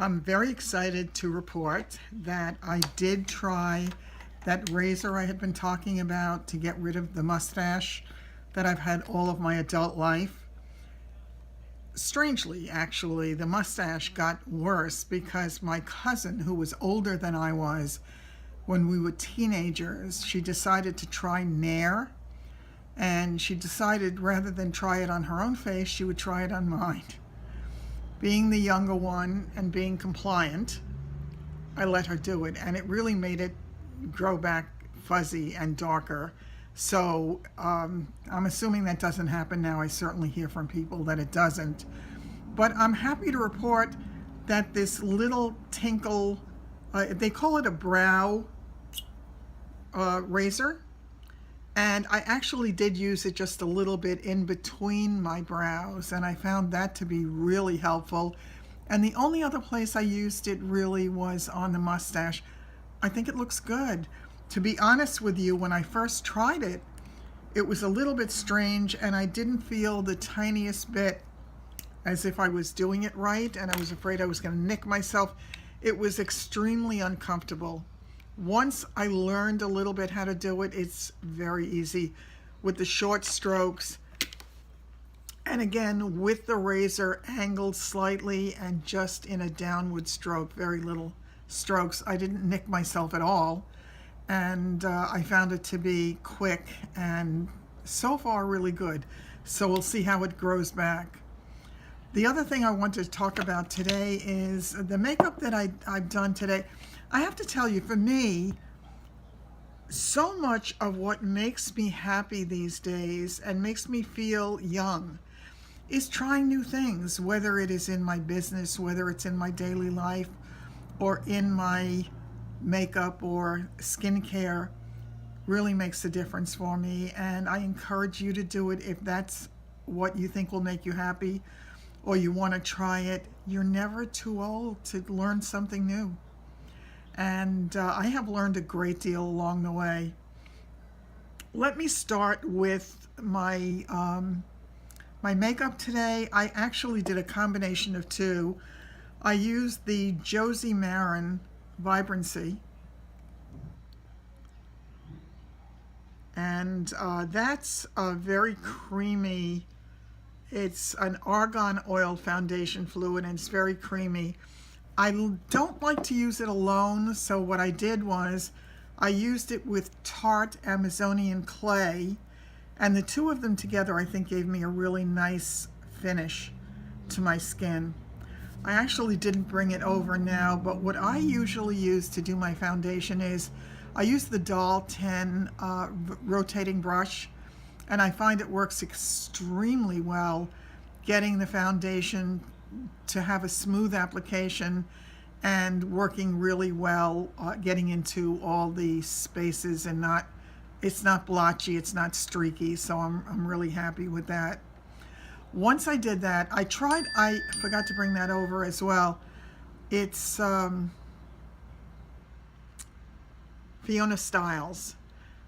I'm very excited to report that I did try that razor I had been talking about to get rid of the mustache that I've had all of my adult life. Strangely, actually, the mustache got worse because my cousin, who was older than I was when we were teenagers, she decided to try Nair, and she decided rather than try it on her own face, she would try it on mine. Being the younger one and being compliant, I let her do it, and it really made it grow back fuzzy and darker. So I'm assuming that doesn't happen now. I certainly hear from people that it doesn't. But I'm happy to report that this little Tinkle, they call it a brow razor, and I actually did use it just a little bit in between my brows, and I found that to be really helpful. And the only other place I used it really was on the mustache. I think it looks good. To be honest with you, when I first tried it, it was a little bit strange, and I didn't feel the tiniest bit as if I was doing it right, and I was afraid I was going to nick myself. It was extremely uncomfortable. Once I learned a little bit how to do it, it's very easy with the short strokes. And again, with the razor angled slightly and just in a downward stroke, very little strokes. I didn't nick myself at all. And I found it to be quick and so far really good. So we'll see how it grows back. The other thing I want to talk about today is the makeup that I've done today. I have to tell you, for me, so much of what makes me happy these days and makes me feel young is trying new things, whether it is in my business, whether it's in my daily life, or in my makeup or skincare. Really makes a difference for me, and I encourage you to do it if that's what you think will make you happy or you want to try it. You're never too old to learn something new. And I have learned a great deal along the way. Let me start with my my makeup today. I actually did a combination of two. I used the Josie Maran Vibrancy, and that's a very creamy. It's an argan oil foundation fluid, and it's very creamy. I don't like to use it alone, so what I did was I used it with Tarte Amazonian Clay, and the two of them together I think gave me a really nice finish to my skin. I actually didn't bring it over now, but what I usually use to do my foundation is I use the Doll 10 rotating brush, and I find it works extremely well getting the foundation to have a smooth application and working really well, getting into all the spaces, and it's not blotchy, it's not streaky, so I'm really happy with that. Once I did that, I forgot to bring that over as well. It's Fiona Styles.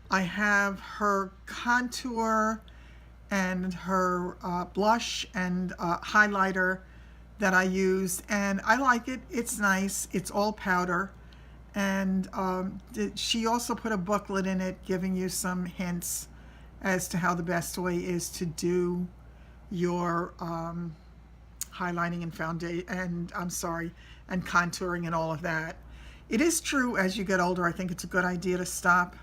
I have her contour and her blush and highlighter that I used, and I like it. It's nice. It's all powder, and she also put a booklet in it giving you some hints as to how the best way is to do your highlighting and foundation, and and contouring and all of that. It is true, as you get older, I think it's a good idea to stop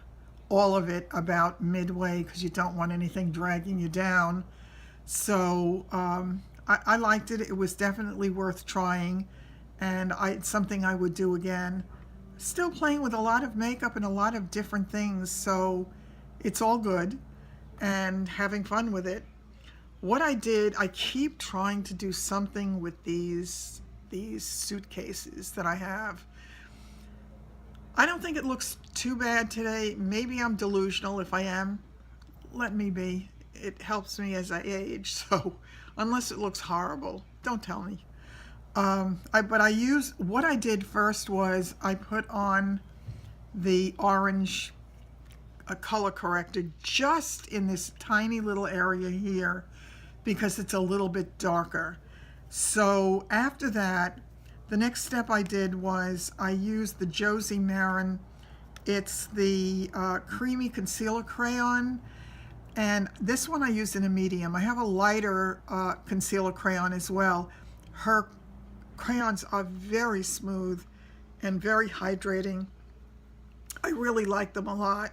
all of it about midway because you don't want anything dragging you down. So I liked it. It was definitely worth trying, and it's something I would do again. Still playing with a lot of makeup and a lot of different things, so it's all good and having fun with it. What I did, I keep trying to do something with these suitcases that I have. I don't think it looks too bad today. Maybe I'm delusional. If I am, let me be. It helps me as I age, so unless it looks horrible, don't tell me. What I did first was I put on the orange color corrector just in this tiny little area here because it's a little bit darker. So after that, The next step I did was I used the Josie Marin. It's the creamy concealer crayon, and this one I used in a medium. I have a lighter concealer crayon as well. Her crayons are very smooth and very hydrating. I really like them a lot.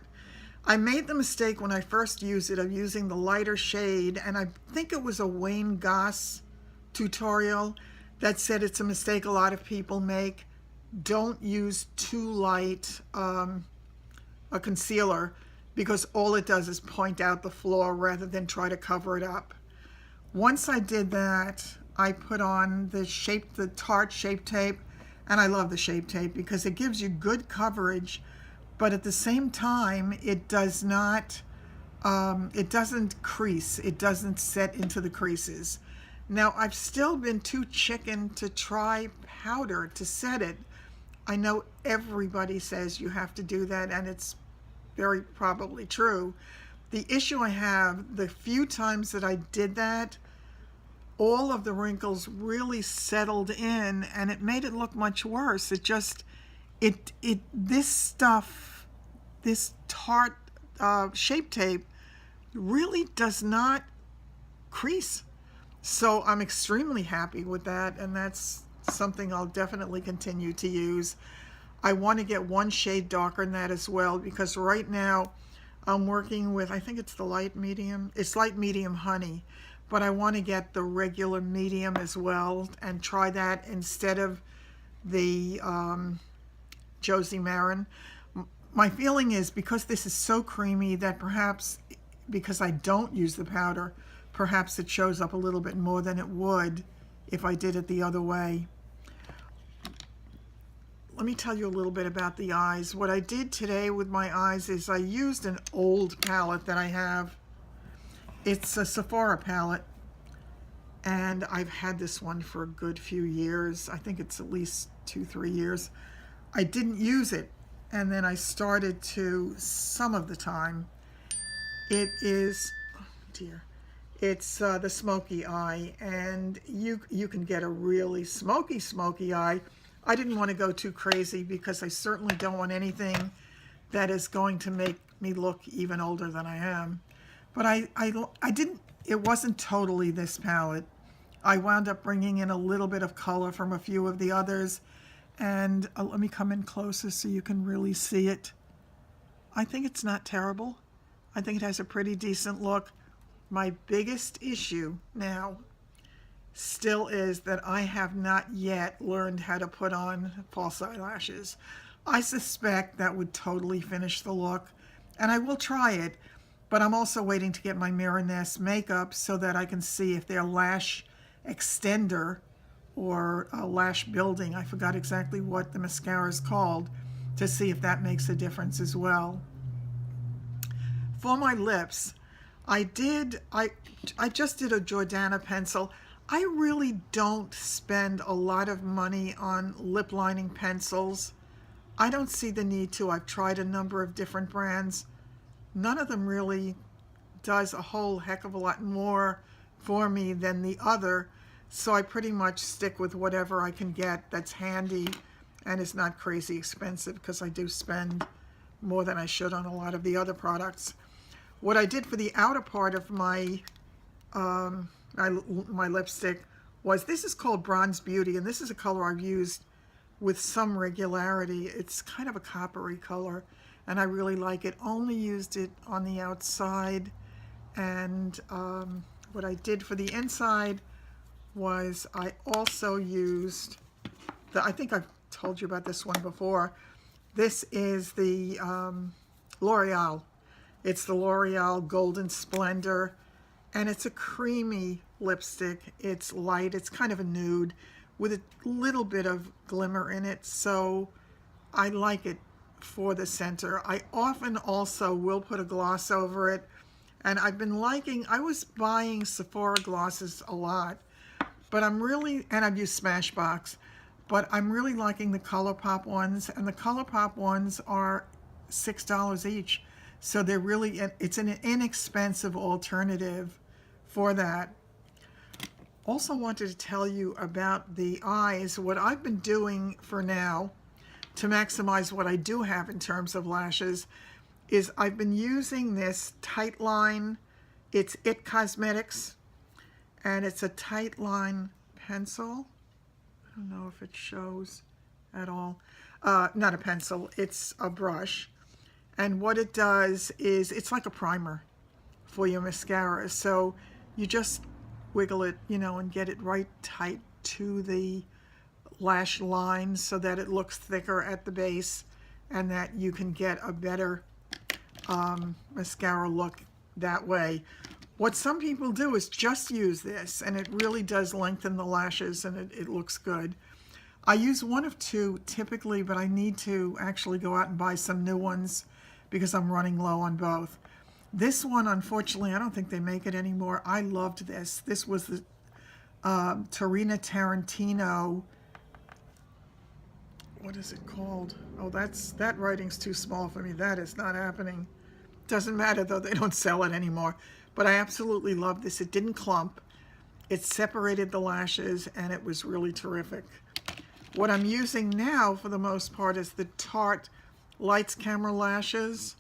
I made the mistake when I first used it of using the lighter shade, and I think it was a Wayne Goss tutorial that said it's a mistake a lot of people make. Don't use too light a concealer, because all it does is point out the flaw rather than try to cover it up. Once I did that, I put on the Tarte Shape Tape, and I love the Shape Tape because it gives you good coverage, but at the same time, it doesn't crease. It doesn't set into the creases. Now, I've still been too chicken to try powder to set it. I know everybody says you have to do that, and it's very probably true. The issue I have, the few times that I did that, all of the wrinkles really settled in, and it made it look much worse. This stuff, this Tarte Shape Tape really does not crease. So I'm extremely happy with that, and that's something I'll definitely continue to use. I want to get one shade darker than that as well, because right now I'm working with, I think it's the light medium. It's light medium honey, but I want to get the regular medium as well and try that instead of the Josie Marin. My feeling is, because this is so creamy, that perhaps because I don't use the powder, perhaps it shows up a little bit more than it would if I did it the other way. Let me tell you a little bit about the eyes. What I did today with my eyes is I used an old palette that I have. It's a Sephora palette, and I've had this one for a good few years. I think it's at least 2-3 years. I didn't use it, and then I started to some of the time. It is, oh dear, it's the smoky eye, and you can get a really smoky eye. I didn't want to go too crazy because I certainly don't want anything that is going to make me look even older than I am. But I didn't, it wasn't totally this palette. I wound up bringing in a little bit of color from a few of the others, and let me come in closer so you can really see it. I think it's not terrible. I think it has a pretty decent look. My biggest issue now still is that I have not yet learned how to put on false eyelashes. I suspect that would totally finish the look, and I will try it, but I'm also waiting to get my Mirror Nest makeup so that I can see if they're lash extender or a lash building. I forgot exactly what the mascara is called, to see if that makes a difference as well. For my lips, I just did a Jordana pencil. I really don't spend a lot of money on lip lining pencils. I don't see the need to. I've tried a number of different brands. None of them really does a whole heck of a lot more for me than the other, so I pretty much stick with whatever I can get that's handy and is not crazy expensive, because I do spend more than I should on a lot of the other products. What I did for the outer part of my lipstick was, this is called Bronze Beauty, and this is a color I've used with some regularity. It's kind of a coppery color, and I really like it. Only used it on the outside, and what I did for the inside was I also used I think I've told you about this one before. This is the L'Oreal. It's the L'Oreal Golden Splendor, and it's a creamy lipstick. It's light, it's kind of a nude with a little bit of glimmer in it, so I like it for the center. I often also will put a gloss over it, and I've been liking, I was buying Sephora glosses a lot, but and I've used Smashbox, but I'm really liking the ColourPop ones, and the ColourPop ones are $6 each, so they're really, it's an inexpensive alternative for that. Also wanted to tell you about the eyes. What I've been doing for now to maximize what I do have in terms of lashes is I've been using this tight line. It's It Cosmetics, and it's a tight line pencil. I don't know if it shows at all. Not a pencil, it's a brush. And what it does is it's like a primer for your mascara. So you just wiggle it, you know, and get it right tight to the lash line so that it looks thicker at the base and that you can get a better mascara look that way. What some people do is just use this, and it really does lengthen the lashes, and it looks good. I use one of two typically, but I need to actually go out and buy some new ones because I'm running low on both. This one, unfortunately, I don't think they make it anymore. I loved this. This was the Tarina Tarantino. What is it called? Oh, that writing's too small for me. That is not happening. Doesn't matter though, they don't sell it anymore. But I absolutely love this. It didn't clump. It separated the lashes, and it was really terrific. What I'm using now, for the most part, is the Tarte Lights Camera Lashes,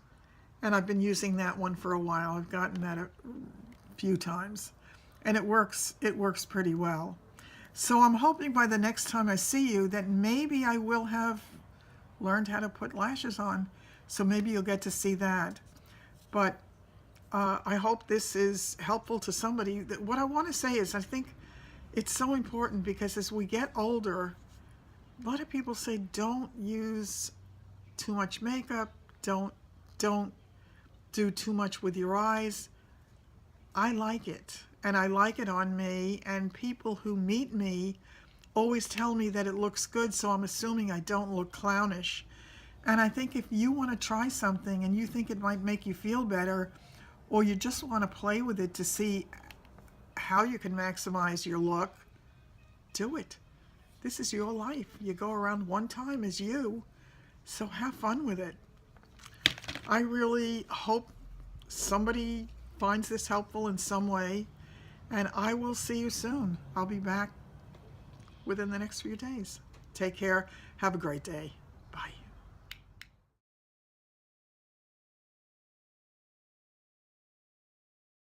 and I've been using that one for a while. I've gotten that a few times, and it works pretty well. So I'm hoping by the next time I see you that maybe I will have learned how to put lashes on, so maybe you'll get to see that. But I hope this is helpful to somebody. What I want to say is I think it's so important because as we get older, a lot of people say don't use too much makeup, don't do too much with your eyes. I like it, and I like it on me, and people who meet me always tell me that it looks good, so I'm assuming I don't look clownish. And I think if you want to try something and you think it might make you feel better, or you just want to play with it to see how you can maximize your look, do it. This is your life. You go around one time as you, so have fun with it. I really hope somebody finds this helpful in some way, and I will see you soon. I'll be back within the next few days. Take care. Have a great day.